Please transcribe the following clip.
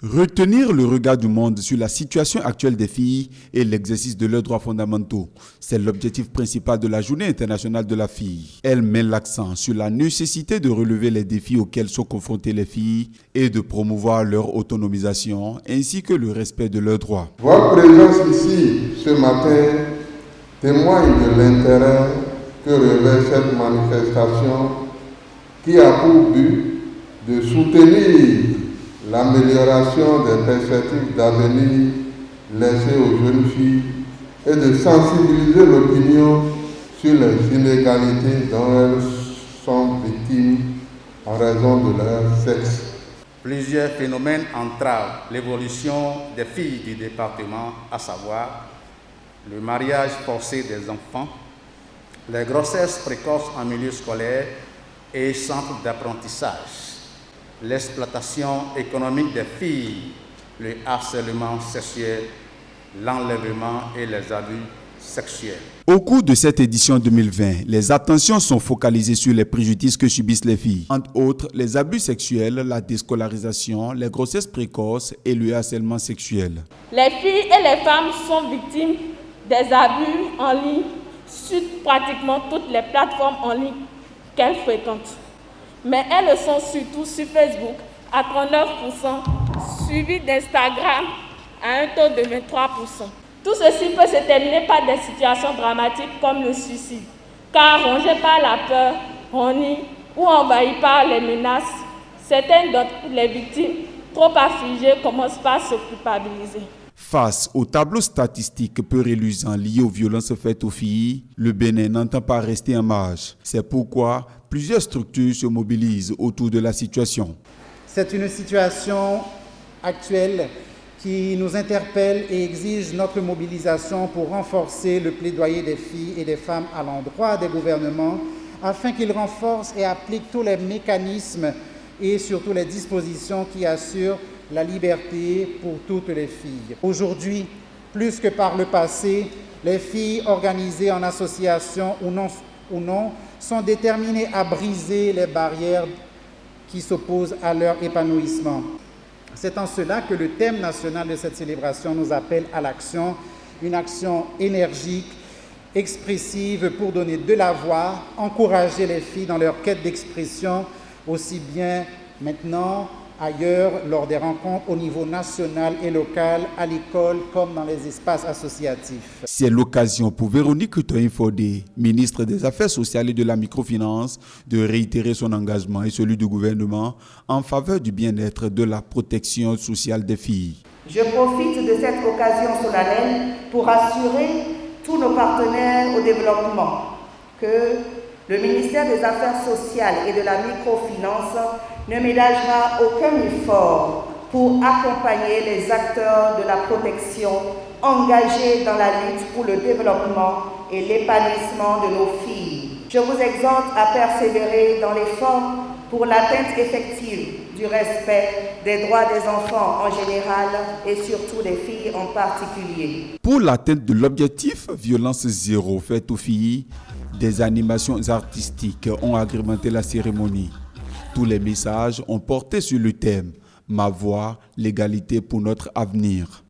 Retenir le regard du monde sur la situation actuelle des filles et l'exercice de leurs droits fondamentaux, c'est l'objectif principal de la Journée internationale de la fille. Elle met l'accent sur la nécessité de relever les défis auxquels sont confrontées les filles et de promouvoir leur autonomisation ainsi que le respect de leurs droits. Votre présence ici ce matin témoigne de l'intérêt que revêt cette manifestation qui a pour but de soutenir l'amélioration des perspectives d'avenir laissées aux jeunes filles et de sensibiliser l'opinion sur les inégalités dont elles sont victimes en raison de leur sexe. Plusieurs phénomènes entravent l'évolution des filles du département, à savoir le mariage forcé des enfants, les grossesses précoces en milieu scolaire et centres d'apprentissage, l'exploitation économique des filles, le harcèlement sexuel, l'enlèvement et les abus sexuels. Au cours de cette édition 2020, les attentions sont focalisées sur les préjudices que subissent les filles. Entre autres, les abus sexuels, la déscolarisation, les grossesses précoces et le harcèlement sexuel. Les filles et les femmes sont victimes des abus en ligne sur pratiquement toutes les plateformes en ligne qu'elles fréquentent. Mais elles le sont surtout sur Facebook à 39%, suivi d'Instagram à un taux de 23%. Tout ceci peut se terminer par des situations dramatiques comme le suicide, car rongées par la peur, honnie ou envahies par les menaces, certaines d'entre les victimes, trop affligées, commencent par se culpabiliser. Face au tableau statistique peu reluisant lié aux violences faites aux filles, le Bénin n'entend pas rester en marge. C'est pourquoi plusieurs structures se mobilisent autour de la situation. C'est une situation actuelle qui nous interpelle et exige notre mobilisation pour renforcer le plaidoyer des filles et des femmes à l'endroit des gouvernements afin qu'ils renforcent et appliquent tous les mécanismes et surtout les dispositions qui assurent la liberté pour toutes les filles. Aujourd'hui, plus que par le passé, les filles organisées en association ou non sont déterminées à briser les barrières qui s'opposent à leur épanouissement. C'est en cela que le thème national de cette célébration nous appelle à l'action, une action énergique, expressive pour donner de la voix, encourager les filles dans leur quête d'expression, aussi bien maintenant, ailleurs, lors des rencontres au niveau national et local, à l'école, comme dans les espaces associatifs. C'est l'occasion pour Véronique Toyin-Fodé, ministre des Affaires sociales et de la microfinance, de réitérer son engagement et celui du gouvernement en faveur du bien-être de la protection sociale des filles. Je profite de cette occasion solennelle pour assurer tous nos partenaires au développement que le ministère des Affaires sociales et de la microfinance ne ménagera aucun effort pour accompagner les acteurs de la protection engagés dans la lutte pour le développement et l'épanouissement de nos filles. Je vous exhorte à persévérer dans l'effort pour l'atteinte effective du respect des droits des enfants en général et surtout des filles en particulier. Pour l'atteinte de l'objectif violence zéro faite aux filles, des animations artistiques ont agrémenté la cérémonie. Tous les messages ont porté sur le thème « Ma voix, l'égalité pour notre avenir ».